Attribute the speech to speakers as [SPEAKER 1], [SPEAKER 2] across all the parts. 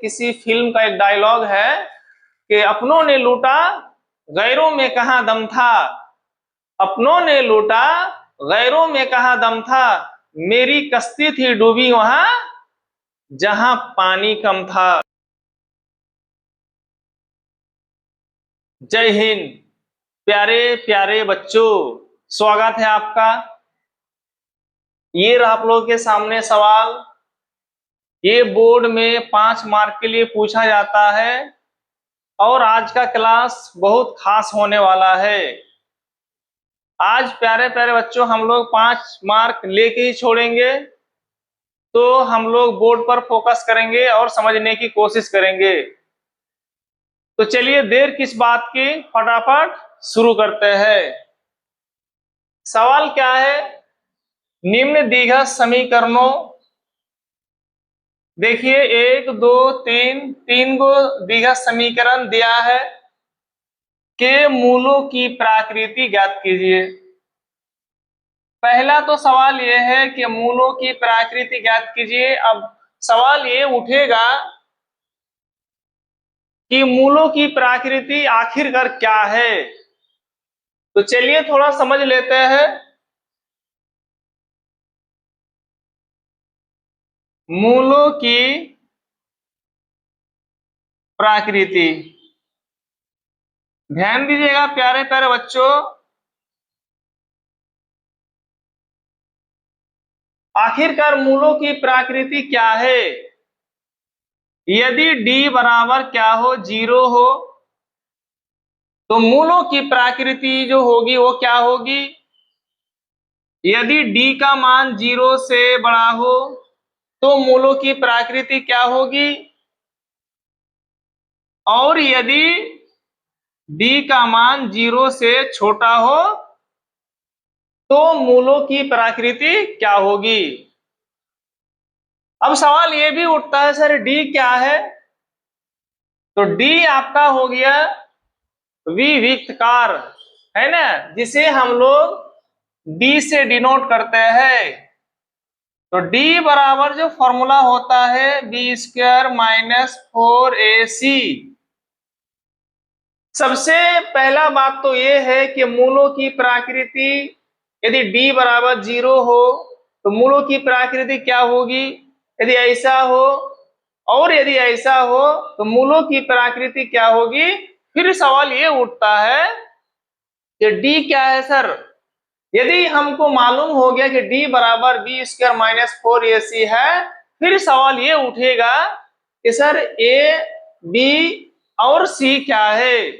[SPEAKER 1] किसी फिल्म का एक डायलॉग है कि अपनों ने लूटा गैरों में कहाँ दम था, अपनों ने लूटा गैरों में कहाँ दम था, मेरी कश्ती थी डूबी वहां जहां पानी कम था। जय हिंद। प्यारे प्यारे बच्चों, स्वागत है आपका। ये रहा आप लोगों के सामने सवाल। ये बोर्ड में 5 मार्क के लिए पूछा जाता है और आज का क्लास बहुत खास होने वाला है। आज प्यारे प्यारे बच्चों हम लोग 5 मार्क लेके ही छोड़ेंगे, तो हम लोग बोर्ड पर फोकस करेंगे और समझने की कोशिश करेंगे। तो चलिए देर किस बात की, फटाफट शुरू करते हैं। सवाल क्या है? निम्न द्विघात समीकरणों, देखिए 1 2 3 गो द्विघात समीकरण दिया है के मूलों की प्रकृति ज्ञात कीजिए। पहला तो सवाल यह है कि मूलों की प्रकृति ज्ञात कीजिए। अब सवाल ये उठेगा कि मूलों की प्रकृति आखिरकार क्या है, तो चलिए थोड़ा समझ लेते हैं। मूलों की प्रकृति, ध्यान दीजिएगा प्यारे प्यारे बच्चों। आखिरकार मूलों की प्रकृति क्या है? यदि d बराबर क्या हो, 0 हो, तो मूलों की प्रकृति जो होगी वो क्या होगी? यदि d का मान 0 से बड़ा हो तो मूलों की प्रकृति क्या होगी? और यदि d का मान 0 से छोटा हो तो मूलों की प्रकृति क्या होगी? अब सवाल ये भी उठता है, सर d क्या है? तो d आपका हो गया विविक्तकार, है ना, जिसे हम लोग d से डिनोट करते हैं। तो d बराबर जो फॉर्मूला होता है b² माइनस 4ac। सबसे पहला बात तो ये है कि मूलों की प्रकृति, यदि d बराबर 0 हो तो मूलों की प्रकृति क्या होगी? यदि ऐसा हो और यदि ऐसा हो तो मूलों की प्रकृति क्या होगी? फिर सवाल ये उठता है कि d क्या है सर? यदि हमको मालूम हो गया कि d बराबर b² माइनस 4ac है, फिर सवाल ये उठेगा कि सर a, b और c क्या है?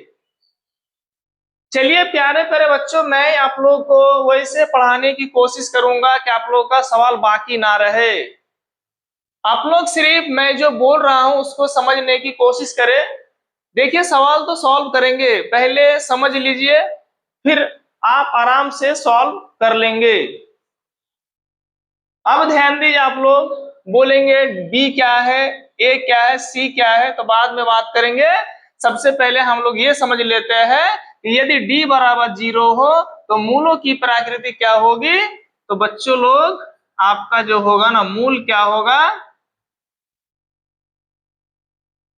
[SPEAKER 1] चलिए प्यारे प्यारे बच्चों, मैं आप लोगों को वैसे पढ़ाने की कोशिश करूंगा कि आप लोगों का सवाल बाकी ना रहे। आप लोग सिर्फ मैं जो बोल रहा हूं उसको समझने की कोशिश करें। देखिए सवाल तो सॉल्व करेंगे, पहले समझ लीजिए, फिर आप आराम से सॉल्व कर लेंगे। अब ध्यान दीजिए, आप लोग बोलेंगे बी क्या है, ए क्या है, सी क्या है, तो बाद में बात करेंगे। सबसे पहले हम लोग ये समझ लेते हैं कि यदि d बराबर 0 हो तो मूलों की प्रकृति क्या होगी। तो बच्चों लोग आपका जो होगा ना, मूल क्या होगा?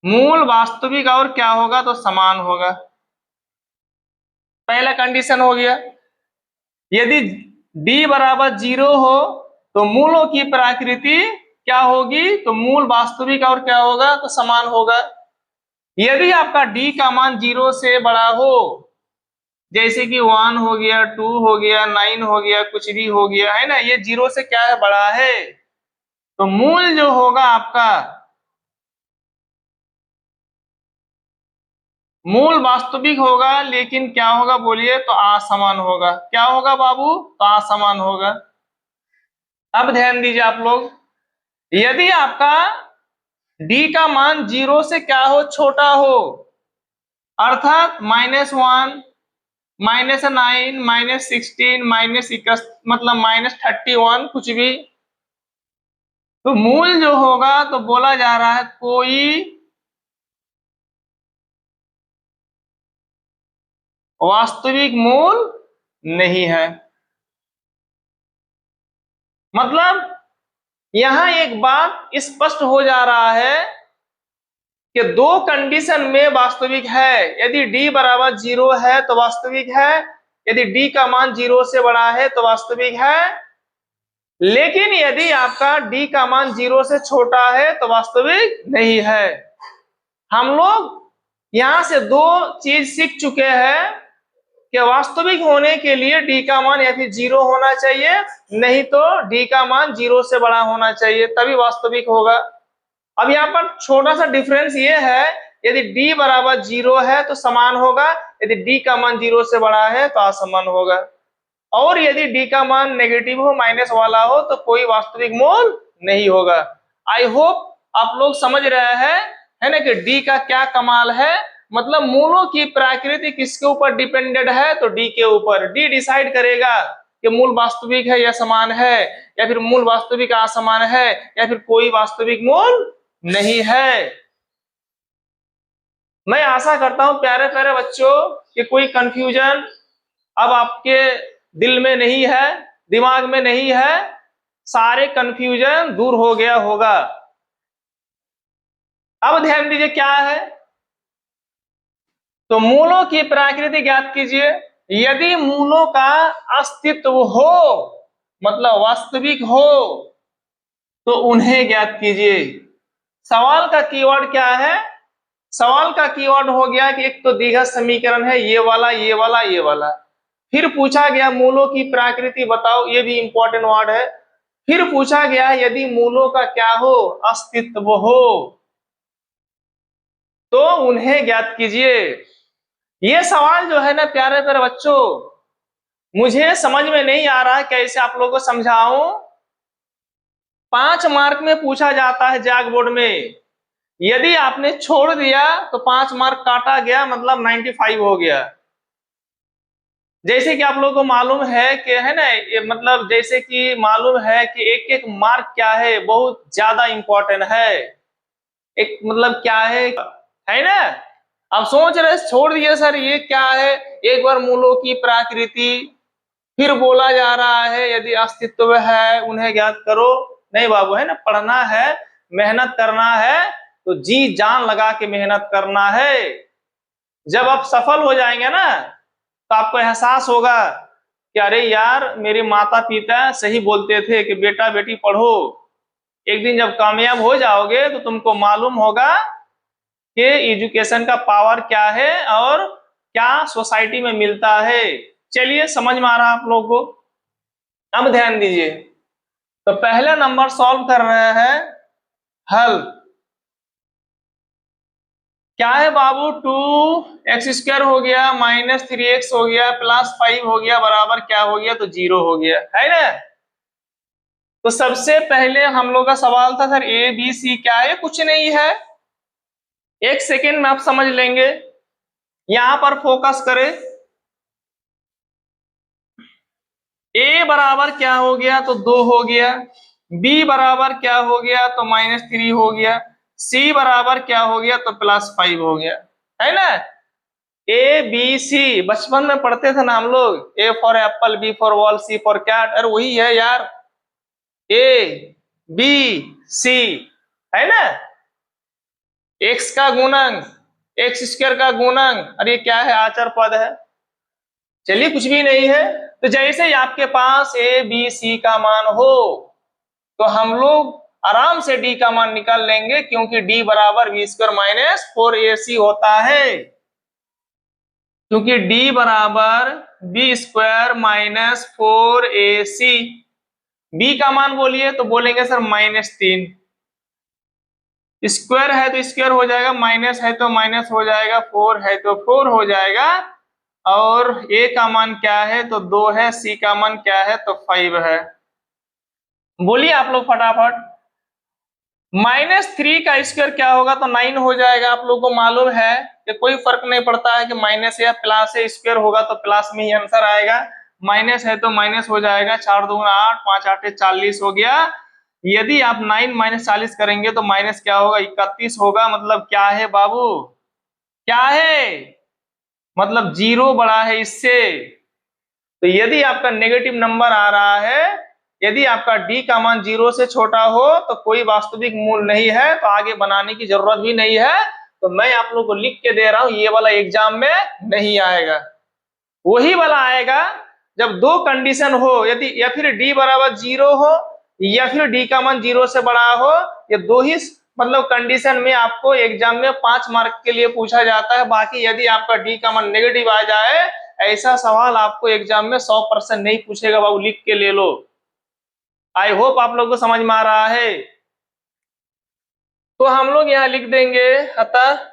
[SPEAKER 1] मूल वास्तविक और क्या होगा? तो समान होगा। पहला कंडीशन हो गया। यदि d बराबर 0 हो तो मूलों की प्रकृति क्या होगी? तो मूल वास्तविक और क्या होगा? तो समान होगा। यदि आपका d का मान 0 से बड़ा हो, जैसे कि 1 हो गया, 2 हो गया, 9 हो गया, कुछ भी हो गया, है ना, ये 0 से क्या है? बड़ा है, तो मूल जो होगा आपका, मूल वास्तविक होगा, लेकिन क्या होगा बोलिए? तो असमान होगा। क्या होगा बाबू? तो असमान होगा। अब ध्यान दीजिए आप लोग, यदि आपका d का मान 0 से क्या हो? छोटा हो, अर्थात -1, -9, -16, मतलब -31, कुछ भी, तो मूल जो होगा तो बोला जा रहा है कोई वास्तविक मूल नहीं है। मतलब यहां एक बात स्पष्ट हो जा रहा है कि दो कंडीशन में वास्तविक है। यदि डी बराबर 0 है तो वास्तविक है, यदि डी का मान 0 से बड़ा है तो वास्तविक है। लेकिन यदि आपका डी का मान 0 से छोटा है तो वास्तविक नहीं है। हम लोग यहां से दो चीज सीख चुके हैं कि वास्तविक होने के लिए डी का मान या फिर 0 होना चाहिए, नहीं तो डी का मान 0 से बड़ा होना चाहिए, तभी वास्तविक होगा। अब यहाँ पर छोटा सा डिफरेंस ये है, यदि d बराबर 0 है तो समान होगा, यदि d का मान 0 से बड़ा है तो असमान होगा। और यदि d का मान नेगेटिव हो, माइनस वाला हो, तो कोई वास्तविक मूल नहीं होगा। आई होप आप लोग समझ रहे हैं, है ना, कि d का क्या कमाल है। मतलब मूलों की प्रकृति किसके ऊपर डिपेंडेंट है, तो d के ऊपर। d डिसाइड करेगा कि मूल वास्तविक है या समान है, या फिर मूल वास्तविक असमान है, या फिर कोई वास्तविक मूल नहीं है। मैं आशा करता हूं प्यारे प्यारे बच्चों कि कोई कंफ्यूजन अब आपके दिल में नहीं है, दिमाग में नहीं है, सारे कंफ्यूजन दूर हो गया होगा। अब ध्यान दीजिए क्या है, तो मूलों की प्रकृति ज्ञात कीजिए। यदि मूलों का अस्तित्व हो, मतलब वास्तविक हो, तो उन्हें ज्ञात कीजिए। सवाल का कीवर्ड क्या है, सवाल का कीवर्ड हो गया कि एक तो द्विघात समीकरण है, ये वाला ये वाला ये वाला। फिर पूछा गया मूलों की प्रकृति बताओ, ये भी इंपॉर्टेंट वर्ड है। फिर पूछा गया यदि मूलों का क्या हो, अस्तित्व हो, तो उन्हें ज्ञात कीजिए। ये सवाल जो है ना प्यारे प्यारे बच्चों, मुझे समझ में नहीं आ रहा है कैसे आप लोगों को समझाऊं। 5 मार्क में पूछा जाता है जैक बोर्ड में, यदि आपने छोड़ दिया तो 5 मार्क काटा गया, मतलब 95 हो गया। जैसे कि आप लोगों को मालूम है कि, है ना, मतलब जैसे कि मालूम है कि एक एक मार्क क्या है, बहुत ज्यादा इंपॉर्टेंट है। एक मतलब क्या है ना। अब सोच रहे छोड़ दिए सर ये क्या है, एक बार मूलों की प्रकृति, फिर बोला जा रहा है यदि अस्तित्व है उन्हें ज्ञात करो। नहीं बाबू, है ना, पढ़ना है, मेहनत करना है, तो जी जान लगा के मेहनत करना है। जब आप सफल हो जाएंगे ना, तो आपको एहसास होगा कि अरे यार मेरे माता पिता सही बोलते थे कि बेटा बेटी पढ़ो। एक दिन जब कामयाब हो जाओगे तो तुमको मालूम होगा कि एजुकेशन का पावर क्या है और क्या सोसाइटी में मिलता है। चलिए समझ में आ रहा आप लोगों को। अब ध्यान दीजिए, तो पहला नंबर सॉल्व कर रहे हैं, हल क्या है बाबू, 2x² हो गया, -3x हो गया, +5 हो गया, बराबर क्या हो गया, तो 0 हो गया, है ना। तो सबसे पहले हम लोग का सवाल था सर ए बी सी क्या है, कुछ नहीं है, एक सेकेंड में आप समझ लेंगे। यहां पर फोकस करें। ए बराबर क्या हो गया, तो 2 हो गया। बी बराबर क्या हो गया, तो -3 हो गया। सी बराबर क्या हो गया, तो +5 हो गया, है ना। ए बी सी बचपन में पढ़ते थे ना हम लोग, A for apple, B for ball, C for cat, अरे वही है यार, ए बी सी, है ना। एक्स का गुणक, x² का गुणक, अरे क्या है, आचर पद है। चलिए कुछ भी नहीं है। तो जैसे ही आपके पास ए बी सी का मान हो, तो हम लोग आराम से डी का मान निकाल लेंगे, क्योंकि डी बराबर b² - 4ac होता है। क्योंकि d बराबर b² - 4ac। b का मान बोलिए तो बोलेंगे सर -3। स्क्वायर है तो स्क्वायर हो जाएगा, माइनस है तो माइनस हो जाएगा, 4 है तो 4 हो जाएगा। और a का मान क्या है, तो 2 है, c का मान क्या है, तो 5 है। बोलिए आप लोग फटाफट। -3 का स्क्वायर क्या होगा, तो 9 हो जाएगा। आप लोगों को मालूम है कि कोई फर्क नहीं पड़ता है कि माइनस या प्लस है, स्क्वायर होगा तो प्लस में ही आंसर आएगा, माइनस है तो माइनस हो जाएगा। 4 दूना 8, 5 8 40 हो गया। यदि आप 9 - 40 करेंगे तो माइनस क्या होगा, 31 होगा। मतलब क्या है बाबू, क्या है, मतलब 0 बड़ा है इससे। तो यदि आपका नेगेटिव नंबर आ रहा है, यदि आपका डी का मान 0 से छोटा हो, तो कोई वास्तविक मूल नहीं है, तो आगे बनाने की जरूरत भी नहीं है, तो मैं आप लोग को लिख के दे रहा हूं, ये वाला एग्जाम में नहीं आएगा। वही वाला आएगा जब दो कंडीशन हो, यदि या फिर डी बराबर 0 हो या फिर डी का मान 0 से बड़ा हो। ये दो ही मतलब कंडीशन में आपको एग्जाम में 5 मार्क के लिए पूछा जाता है। बाकी यदि आपका डी का मान नेगेटिव आ जाए, ऐसा सवाल आपको एग्जाम में 100% नहीं पूछेगा बाबू, लिख के ले लो। आई होप आप लोग को समझ में आ रहा है। तो हम लोग यहाँ लिख देंगे, अतः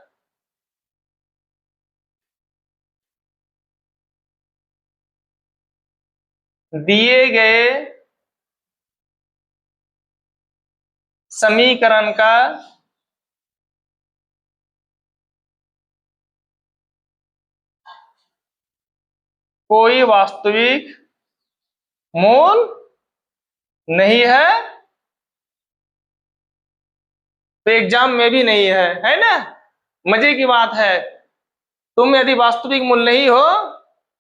[SPEAKER 1] दिए गए समीकरण का कोई वास्तविक मूल नहीं है, तो एग्जाम में भी नहीं है ना। मजे की बात है, तुम यदि वास्तविक मूल नहीं हो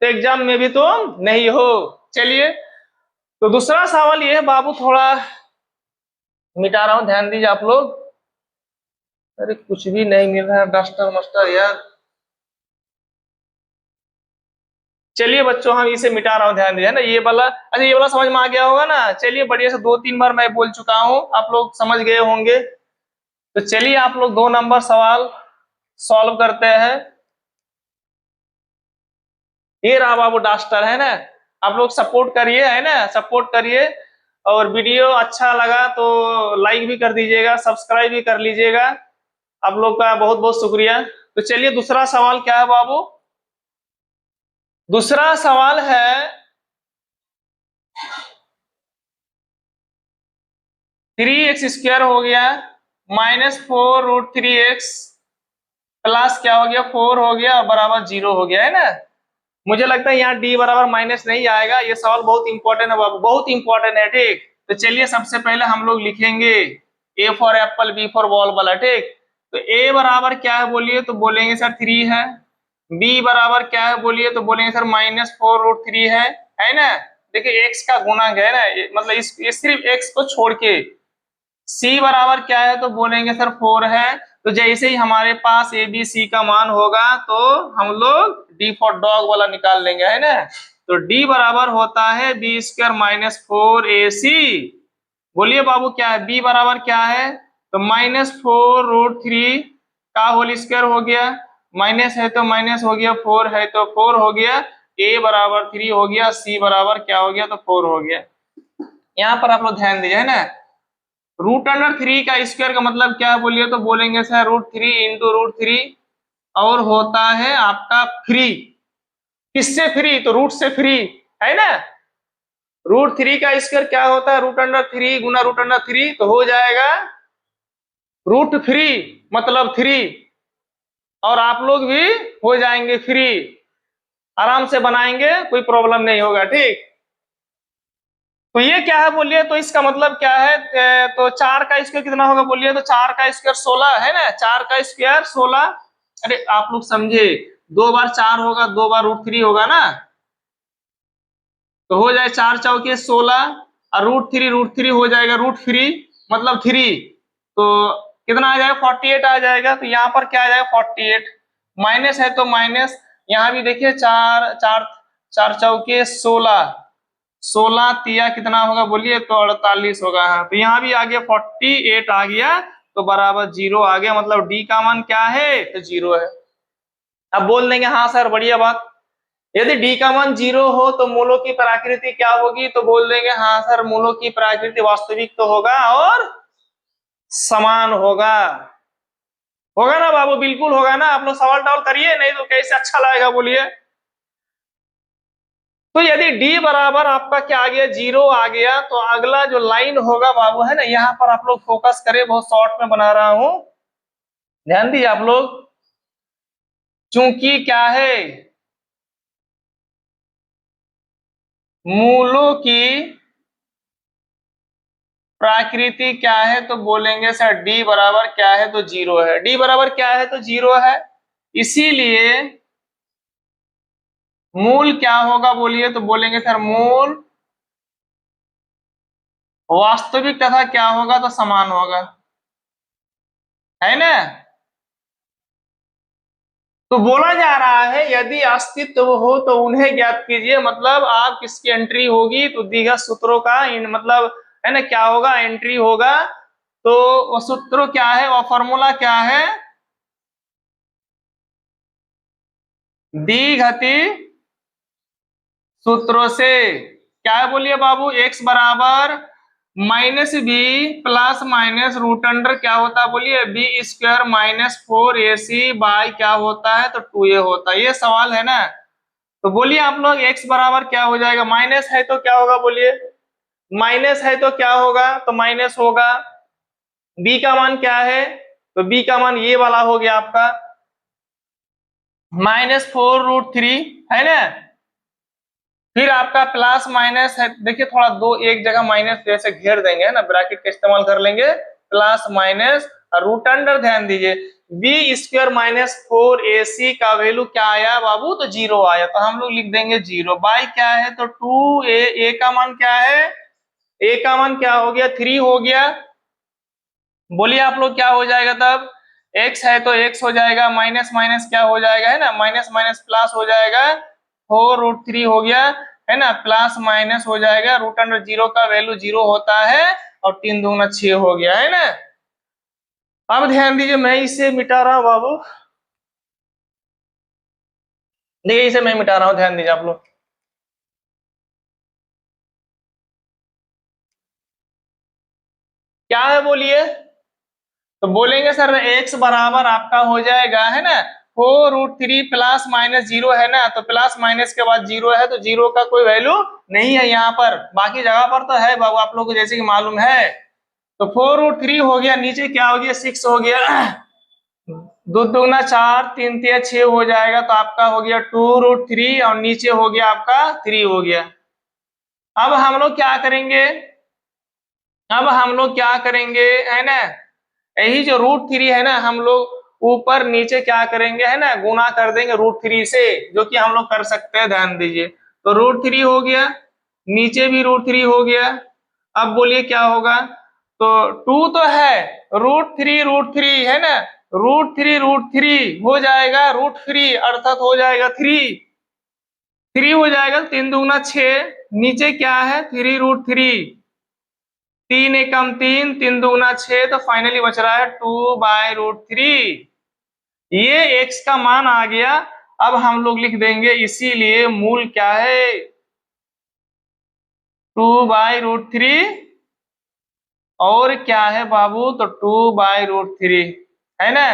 [SPEAKER 1] तो एग्जाम में भी तुम नहीं हो। चलिए, तो दूसरा सवाल ये है बाबू, थोड़ा मिटा रहा हूं, ध्यान दीजिए आप लोग। अरे कुछ भी नहीं मिल रहा है, डस्टर मस्टर यार। चलिए बच्चों, हम इसे मिटा रहा हूँ, ध्यान दीजिए ना, ये वाला। अच्छा, ये वाला समझ में आ गया होगा ना। चलिए, बढ़िया से 2-3 बार मैं बोल चुका हूँ, आप लोग समझ गए होंगे। तो चलिए आप लोग 2 नंबर सवाल सॉल्व करते हैं। ये रहा बाबू डस्टर, है ना। आप लोग सपोर्ट करिए, है ना, सपोर्ट करिए। और वीडियो अच्छा लगा तो लाइक भी कर दीजिएगा, सब्सक्राइब भी कर लीजिएगा। आप लोग का बहुत बहुत शुक्रिया। तो चलिए, दूसरा सवाल क्या है बाबू। दूसरा सवाल है 3x² हो गया -4√3x प्लस क्या हो गया 4 हो गया और बराबर 0 हो गया, है ना। मुझे लगता है यहाँ डी बराबर माइनस नहीं आएगा। ये सवाल बहुत इंपॉर्टेंट है बाबू, बहुत इंपॉर्टेंट है, ठीक। तो चलिए सबसे पहले हम लोग लिखेंगे A for apple, B for ball वाला, ठीक। तो ए बराबर क्या है बोलिए, तो बोलेंगे सर 3 है। बी बराबर क्या है बोलिए, तो बोलेंगे सर -4√3 है ना। देखिए एक्स का गुणक है ना, मतलब ये सिर्फ एक्स को छोड़ के। सी बराबर क्या है, तो बोलेंगे सर 4 है। तो जैसे ही हमारे पास ए बी सी का मान होगा तो हम लोग डी फॉर डॉग वाला निकाल लेंगे, है ना। तो डी बराबर होता है b² -4ac। बोलिए बाबू क्या है, बी बराबर क्या है, तो -4√3 का होल स्क्वायर हो गया, माइनस है तो माइनस हो गया, 4 है तो 4 हो गया, ए बराबर 3 हो गया, सी बराबर क्या हो गया, तो 4 हो गया। यहाँ पर आप लोग ध्यान दीजिए, है ना। √3 का स्क्वायर का मतलब क्या है बोलिए, तो बोलेंगे सर √3 इंटू √3 और होता है आपका फ्री। किससे फ्री, तो रूट से फ्री, है ना। √3 का स्क्वायर क्या होता है, √3 गुना √3, तो हो जाएगा √3 मतलब 3। और आप लोग भी हो जाएंगे फ्री, आराम से बनाएंगे, कोई प्रॉब्लम नहीं होगा, ठीक। तो ये क्या है बोलिए, तो इसका मतलब क्या है, तो 4 का स्क्वायर कितना होगा बोलिए, तो 4 का स्क्वायर 16 है ना, 4 का स्क्वायर 16। अरे आप लोग समझे, 2 बार 4 होगा, 2 बार √3 होगा ना, तो हो जाए 4 चौके 16 और √3 हो जाएगा √3 मतलब 3। तो कितना आ जाएगा, 48 आ जाएगा। तो यहाँ पर क्या आ जाएगा 48, माइनस है तो माइनस। यहाँ भी देखिए 4 4 4 चौके 16, 16 तिया कितना होगा बोलिए, तो 48 होगा। हाँ, तो यहाँ भी आ गया 48 आ गया, तो बराबर 0 आ गया, मतलब डी का मान क्या है, तो 0 है। अब बोल देंगे हाँ सर बढ़िया बात, यदि डी का मान 0 हो तो मूलों की प्रकृति क्या होगी, तो बोल देंगे हाँ सर मूलों की प्रकृति वास्तविक तो होगा और समान होगा। होगा ना बाबू, बिल्कुल होगा ना। आप लोग सवाल टावल करिए, नहीं तो कैसे अच्छा लगेगा बोलिए। तो यदि डी बराबर आपका क्या आ गया, 0 आ गया, तो अगला जो लाइन होगा बाबू, है ना, यहाँ पर आप लोग फोकस करें, बहुत शॉर्ट में बना रहा हूं, ध्यान दीजिए आप लोग। चूंकि क्या है, मूलों की प्रकृति क्या है, तो बोलेंगे सर डी बराबर क्या है, तो 0 है। डी बराबर क्या है, तो 0 है। इसीलिए मूल क्या होगा बोलिए, तो बोलेंगे सर मूल वास्तविक तथा क्या होगा, तो समान होगा, है ना। तो बोला जा रहा है यदि अस्तित्व हो तो उन्हें ज्ञात कीजिए, मतलब आप किसकी एंट्री होगी, तो दीर्घ सूत्रों का मतलब है ना क्या होगा, एंट्री होगा। तो वो सूत्र क्या है, वो फॉर्मूला क्या है, द्विघाती सूत्रों से। क्या है बोलिए बाबू, एक्स बराबर minus B plus minus root under क्या होता है बोलिए, B square minus 4ac by क्या होता है, तो 2a होता है। ये सवाल है ना। तो बोलिए आप लोग x बराबर क्या हो जाएगा, माइनस है तो क्या होगा बोलिए, माइनस है तो क्या होगा, तो माइनस होगा। b का मान क्या है, तो b का मान ये वाला हो गया आपका -4√3 है ना। फिर आपका प्लस माइनस है, देखिए थोड़ा दो एक जगह माइनस जैसे घेर देंगे है ना, ब्रैकेट का इस्तेमाल कर लेंगे, प्लस माइनस रूट अंडर, ध्यान दीजिए बी स्क्वायर माइनस 4ac का वैल्यू क्या आया बाबू, तो 0 आया, तो हम लोग लिख देंगे 0 बाई क्या है, तो 2a, a का मान क्या है, a का मान क्या हो गया 3 हो गया। बोलिए आप लोग क्या हो जाएगा तब, x है तो x हो जाएगा, माइनस माइनस क्या हो जाएगा है ना, माइनस माइनस प्लस हो जाएगा, 4√3 हो गया है ना, प्लस माइनस हो जाएगा, रूट अंडर 0 का वैल्यू 0 होता है, और 3 दूना 6 हो गया है ना। अब ध्यान दीजिए मैं इसे मिटा रहा हूं बाबू, देखिए इसे मैं मिटा रहा हूं, ध्यान दीजिए आप लोग। क्या है बोलिए, तो बोलेंगे सर x बराबर आपका हो जाएगा है ना 4√3 प्लस माइनस 0 है ना, तो प्लस माइनस के बाद 0 है, तो 0 का कोई वैल्यू नहीं है यहाँ पर, बाकी जगह पर तो है बाबू, आप लोग को जैसे कि मालूम है। तो 4√3 हो गया, नीचे क्या हो गया 6 हो गया, दो दूना 4, 3 तिया 6 हो जाएगा, तो आपका हो गया 2√3 और नीचे हो गया आपका 3 हो गया। अब हम लोग क्या करेंगे, अब हम लोग क्या करेंगे है ना, यही जो √3 है ना, हम लोग ऊपर नीचे क्या करेंगे है ना, गुना कर देंगे √3 से, जो कि हम लोग कर सकते हैं, ध्यान दीजिए। तो √3 हो गया, नीचे भी √3 हो गया। अब बोलिए क्या होगा, तो 2 तो है, √3 है ना, √3 हो जाएगा √3 अर्थात हो जाएगा 3 हो जाएगा, 3 दूना 6, नीचे क्या है 3√3, 3 एकम 3, 3 दूना 6, तो फाइनली बच रहा है 2/√3। ये x का मान आ गया। अब हम लोग लिख देंगे इसीलिए मूल क्या है 2/√3, और क्या है बाबू, तो 2/√3 है ना।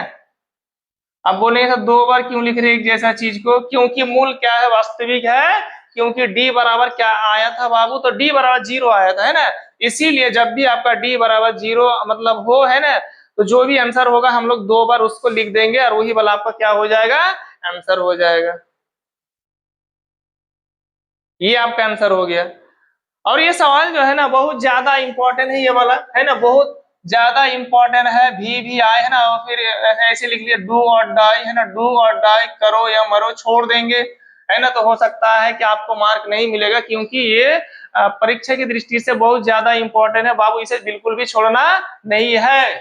[SPEAKER 1] अब बोलेंगे सर दो बार क्यों लिख रहे हैं एक जैसा चीज को, क्योंकि मूल क्या है वास्तविक है, क्योंकि d बराबर क्या आया था बाबू, तो d बराबर 0 आया था है ना। इसीलिए जब भी आपका d बराबर 0 मतलब हो है ना, तो जो भी आंसर होगा हम लोग दो बार उसको लिख देंगे, और वही वाला आपका क्या हो जाएगा, आंसर हो जाएगा। ये आपका आंसर हो गया। और ये सवाल जो है ना बहुत ज्यादा इंपॉर्टेंट है, ये वाला है ना बहुत ज्यादा इंपॉर्टेंट है, भी आए है ना, और फिर ऐसे लिख लिया डू और डाई है ना, डू और डाई करो या मरो, छोड़ देंगे है ना, तो हो सकता है कि आपको मार्क नहीं मिलेगा, क्योंकि ये परीक्षा की दृष्टि से बहुत ज्यादा इंपॉर्टेंट है बाबू, इसे बिल्कुल भी छोड़ना नहीं है।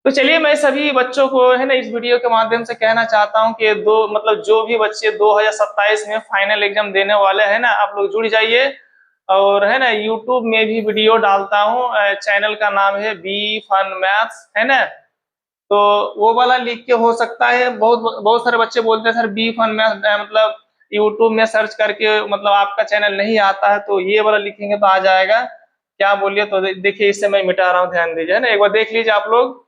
[SPEAKER 1] तो चलिए मैं सभी बच्चों को है ना इस वीडियो के माध्यम से कहना चाहता हूं कि दो मतलब जो भी बच्चे 2027 में फाइनल एग्जाम देने वाले हैं ना, आप लोग जुड़ जाइए, और है ना यूट्यूब में भी वीडियो डालता हूँ, चैनल का नाम है बी फन मैथ्स है ना, तो वो वाला लिख के हो सकता है, बहुत बहुत सारे बच्चे बोलते हैं सर बी फन मैथ्स मतलब यूट्यूब में सर्च करके मतलब आपका चैनल नहीं आता है, तो ये वाला लिखेंगे तो आ जाएगा। क्या बोलिए, तो देखिए इससे मैं मिटा रहा हूँ, ध्यान दीजिए है ना, एक बार देख लीजिए आप लोग।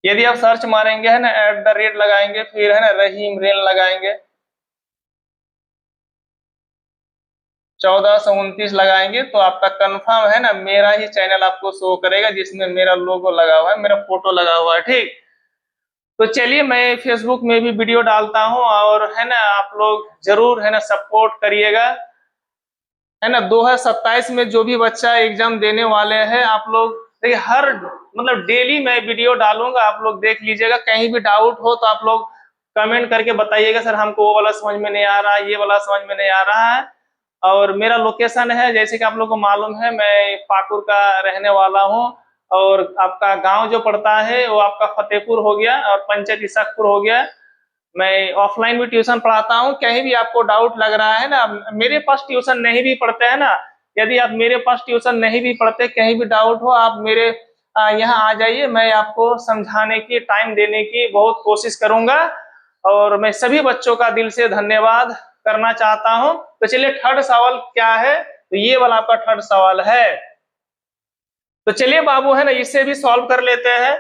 [SPEAKER 1] यदि आप सर्च मारेंगे है ना @ लगाएंगे, फिर है ना रहीम रेन लगाएंगे, 1429 लगाएंगे, तो आपका कंफर्म है ना मेरा ही चैनल आपको शो करेगा, जिसमें मेरा लोगो लगा हुआ है, मेरा फोटो लगा हुआ है, ठीक। तो चलिए मैं फेसबुक में भी वीडियो डालता हूँ, और है ना आप लोग जरूर है ना सपोर्ट करिएगा है ना। 2027 में जो भी बच्चा एग्जाम देने वाले हैं, आप लोग देखिए हर मतलब डेली मैं वीडियो डालूंगा, आप लोग देख लीजिएगा, कहीं भी डाउट हो तो आप लोग कमेंट करके बताइएगा सर हमको वो वाला समझ में नहीं आ रहा, ये वाला समझ में नहीं आ रहा है। और मेरा लोकेशन है जैसे कि आप लोग को मालूम है, मैं पाकुड़ का रहने वाला हूँ, और आपका गांव जो पड़ता है वो आपका फतेहपुर हो गया और पंचायत ईसाकपुर हो गया। मैं ऑफलाइन भी ट्यूशन पढ़ाता हूँ। कहीं भी आपको डाउट लग रहा है ना, मेरे पास ट्यूशन नहीं भी पढ़ते हैं ना, यदि आप मेरे पास ट्यूशन नहीं भी पढ़ते, कहीं भी डाउट हो, आप मेरे यहाँ आ जाइए, मैं आपको समझाने की, टाइम देने की बहुत कोशिश करूंगा। और मैं सभी बच्चों का दिल से धन्यवाद करना चाहता हूँ। तो चलिए थर्ड सवाल क्या है, तो ये वाला आपका थर्ड सवाल है। तो चलिए बाबू है ना, इसे भी सॉल्व कर लेते हैं।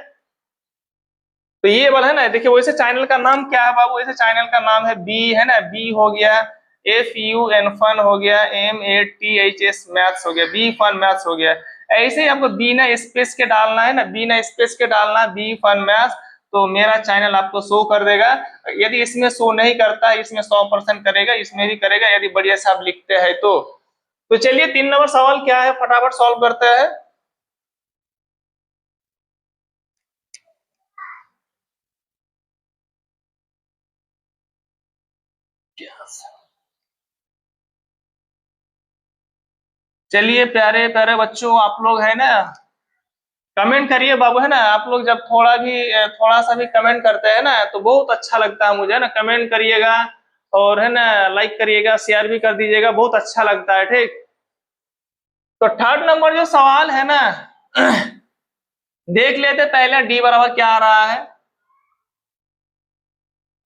[SPEAKER 1] तो ये वाला है ना, देखिए वैसे चैनल का नाम क्या है बाबू, वैसे चैनल का नाम है बी, है ना, बी हो गया, FUN फन हो गया, MATHS मैथ्स हो गया, बी फन मैथ्स हो गया। ऐसे ही आपको बिना स्पेस के डालना है ना, बिना स्पेस के डालना बी फन मैथ्स, तो मेरा चैनल आपको शो कर देगा। यदि इसमें शो नहीं करता है, इसमें 100% करेगा, इसमें भी करेगा, यदि बढ़िया से आप लिखते हैं तो चलिए 3 नंबर सवाल क्या है, फटाफट सॉल्व करते हैं। चलिए प्यारे प्यारे बच्चों, आप लोग है ना कमेंट करिए बाबू, है ना, आप लोग जब थोड़ा सा भी कमेंट करते हैं ना तो बहुत अच्छा लगता है मुझे, है ना, कमेंट करिएगा और है ना लाइक करिएगा, शेयर भी कर दीजिएगा, बहुत अच्छा लगता है। ठीक, तो थर्ड नंबर जो सवाल है ना देख लेते पहले डी बराबर क्या आ रहा है।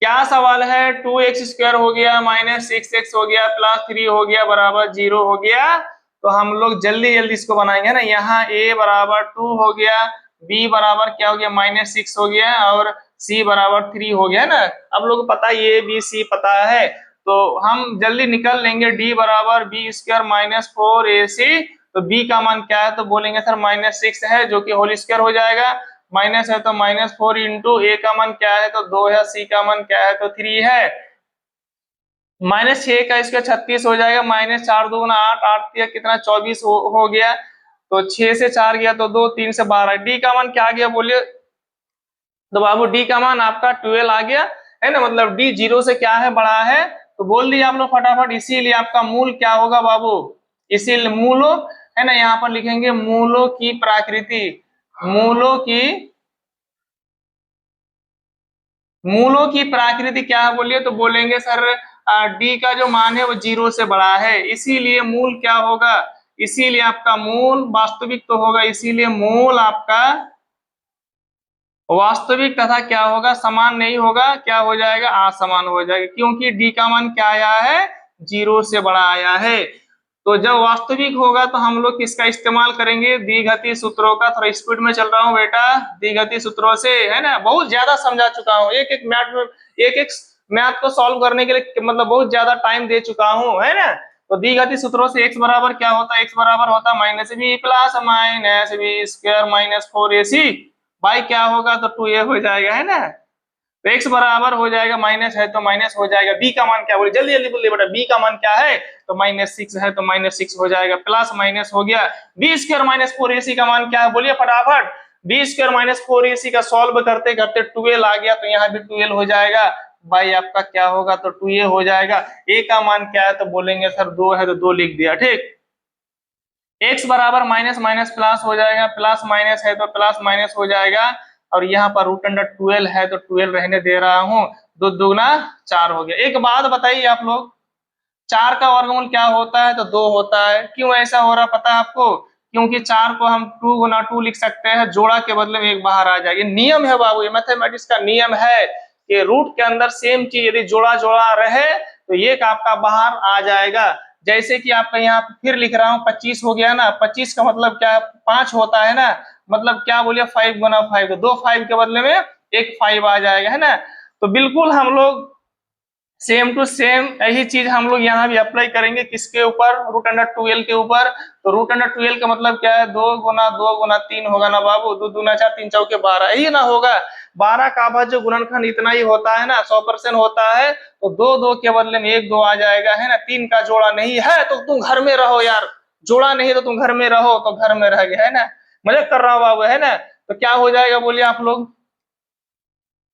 [SPEAKER 1] क्या सवाल है, 2x² हो गया माइनस 6x हो गया प्लस 3 हो गया बराबर 0 हो गया। तो हम लोग जल्दी जल्दी इसको बनाएंगे ना, यहाँ a बराबर 2 हो गया, b बराबर क्या हो गया -6 हो गया और c बराबर 3 हो गया, है ना। अब लोग पता है a b c पता है, तो हम जल्दी निकल लेंगे। d बराबर b² -4ac, तो b का मान क्या है, तो बोलेंगे सर -6 है, जो कि होल स्क्वायर हो जाएगा। माइनस है तो -4 इंटू ए का मान क्या है, तो 2 है, सी का मान क्या है, तो 3 है। -6 का इसका 36 हो जाएगा, -4 दूना 8, 8 दिया कितना 24 हो गया। तो 6 से 4 गया तो 2, 3 से 12। डी का मान क्या आ गया बोलिए, तो बाबू डी का मान आपका 12 आ गया, है ना, मतलब डी 0 से क्या है, बड़ा है। तो बोल दिए आप लोग फटाफट। इसीलिए आपका मूल क्या होगा बाबू, इसीलिए मूलों, है ना, यहाँ पर लिखेंगे मूलों की प्रकृति, मूलों की मूलों की प्रकृति क्या है बोलिए, तो बोलेंगे सर डी का जो मान है वो 0 से बड़ा है, इसीलिए मूल क्या होगा, इसीलिए आपका मूल वास्तविक तो होगा, इसीलिए मूल आपका वास्तविक तथा क्या होगा, समान नहीं होगा, क्या हो जाएगा, असमान हो जाएगा, क्योंकि डी का मान क्या आया है, 0 से बड़ा आया है। तो जब वास्तविक होगा तो हम लोग किसका इस्तेमाल करेंगे, द्विघाती सूत्रों का। थोड़ा स्पीड में चल रहा हूँ बेटा, द्विघाती सूत्रों से, है ना, बहुत ज्यादा समझा चुका हूँ, एक एक मैथ में एक एक मैथ को सॉल्व करने के लिए मतलब बहुत ज्यादा टाइम दे चुका हूँ, है ना। तो द्विघाती सूत्रों से x बराबर क्या होता है, x बराबर होता है -b plus -b² -4ac, by क्या होगा, तो 2a हो जाएगा, है ना। तो x बराबर हो जाएगा, माइनस है तो माइनस हो जाएगा, b का मान क्या बोले, जल्दी जल्दी बोलिए बेटा, b का मान क्या है, तो -6 है तो -6 हो जाएगा, प्लस माइनस हो गया, b² -4ac का मान क्या है बोलिए फटाफट। b² -4ac का सॉल्व करते करते 12 आ गया, तो यहाँ भी 12 हो जाएगा, बाई आपका क्या होगा, तो 2a हो जाएगा। a का मान क्या है, तो बोलेंगे सर 2 है, तो 2 लिख दिया। ठीक, x बराबर माइनस माइनस प्लस हो जाएगा, प्लस माइनस है तो प्लस माइनस हो जाएगा, और यहाँ पर √12 है तो 12 रहने दे रहा हूँ, 2 दूना 4 हो गया। एक बात बताइए आप लोग, 4 का वर्गमूल क्या होता है, तो 2 होता है। क्यों ऐसा हो रहा पता है आपको, क्योंकि 4 को हम 2 गुना 2 लिख सकते हैं, जोड़ा के बदले में एक बाहर आ जाएगी, नियम है बाबू, ये मैथमेटिक्स का नियम है कि रूट के अंदर सेम चीज यदि जोड़ा जोड़ा रहे तो एक आपका बाहर आ जाएगा। जैसे कि आपका यहाँ फिर लिख रहा हूँ 25 हो गया ना, 25 का मतलब क्या है, 5 होता है ना, मतलब क्या बोलिए 5 गुना 5, तो 2 5 के बदले में एक 5 आ जाएगा, है ना। तो बिल्कुल हम लोग सेम टू सेम यही चीज हम लोग यहाँ भी अप्लाई करेंगे, किसके ऊपर, √12 के ऊपर। तो √12 का मतलब क्या है, 2 गुना 3 होगा ना बाबू, 2 दूना 4 3 चौके 12, यही ना होगा। 12 का अभाज्य गुणनखंड इतना ही होता है ना, 100% होता है, तो 2 2 के बदले में 1 2 आ जाएगा, है ना। 3 का जोड़ा नहीं है तो तुम घर में रहो यार, जोड़ा नहीं तो तुम घर में रहो, तो घर में रह गए, है ना, मजाक कर रहा हूँ बाबू, है ना। तो क्या हो जाएगा बोलिए आप लोग,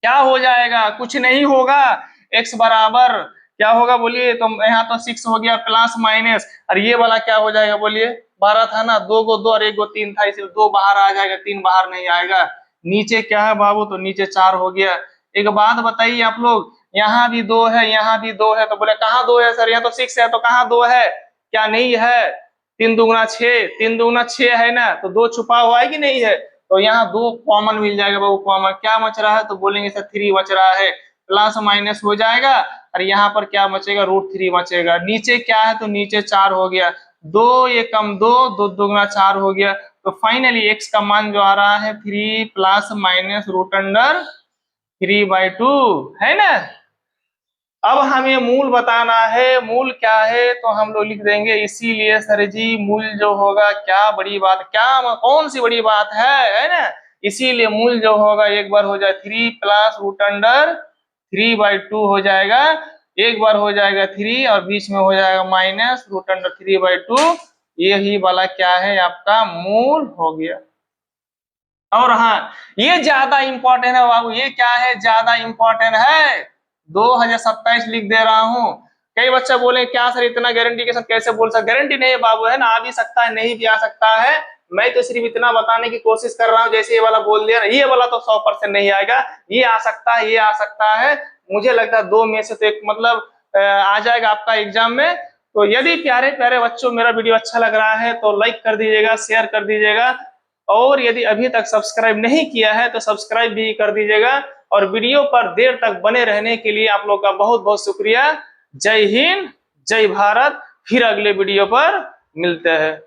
[SPEAKER 1] क्या हो जाएगा, कुछ नहीं होगा, x बराबर क्या होगा बोलिए, तो यहाँ तो 6 हो गया प्लस माइनस, और ये वाला क्या हो जाएगा बोलिए, 12 था ना, 2 को 2 और 1 को 3 था, इसलिए 2 बाहर आ जाएगा, 3 बाहर नहीं आएगा। नीचे क्या है बाबू, तो नीचे 4 हो गया। एक बात बताइए आप लोग, यहाँ भी 2 है, यहाँ भी 2 है, तो बोले कहाँ 2 है सर, यहाँ तो 6 है, तो कहाँ 2 है, क्या नहीं है? 3 दूगुना 6, 3 दूगुना 6 है ना, तो 2 छुपा हुआ है कि नहीं है, तो यहाँ 2 कॉमन मिल जाएगा बाबू। कॉमन क्या बच रहा है, तो बोलेंगे सर 3 बच रहा है, प्लस माइनस हो जाएगा, और यहाँ पर क्या बचेगा, √3 बचेगा। नीचे क्या है, तो नीचे 4 हो गया, 2 ये कम 2, 2 दूगुना 4 हो गया। तो फाइनली एक्स का मान जो आ रहा है 3 प्लस माइनस √3/2 है ना। अब हमें मूल बताना है, मूल क्या है, तो हम लोग लिख देंगे इसीलिए सर जी मूल जो होगा, क्या बड़ी बात, क्या कौन सी बड़ी बात है ना, इसीलिए मूल जो होगा एक बार हो जाए 3 प्लस √3/2 हो जाएगा, एक बार हो जाएगा 3 और बीच में हो जाएगा माइनस √3/2, यही वाला क्या है आपका मूल हो गया। और हाँ, ये ज्यादा इंपॉर्टेंट है बाबू, ये क्या है, ज्यादा इंपॉर्टेंट है, 2027 लिख दे रहा हूं। कई बच्चे बोले क्या सर इतना गारंटी के साथ कैसे बोल सकते, गारंटी नहीं है बाबू, है ना, आ भी सकता है, नहीं भी आ सकता है। मैं तो सिर्फ इतना बताने की कोशिश कर रहा हूँ, जैसे ये वाला बोल दिया, ये वाला तो 100% नहीं आएगा, ये आ सकता है, ये आ सकता है। मुझे लगता है 2 में से तो एक मतलब आ जाएगा आपका एग्जाम में। तो यदि प्यारे प्यारे बच्चों मेरा वीडियो अच्छा लग रहा है तो लाइक कर दीजिएगा, शेयर कर दीजिएगा, और यदि अभी तक सब्सक्राइब नहीं किया है तो सब्सक्राइब भी कर दीजिएगा। और वीडियो पर देर तक बने रहने के लिए आप लोग का बहुत बहुत शुक्रिया। जय हिंद, जय भारत, फिर अगले वीडियो पर मिलते हैं।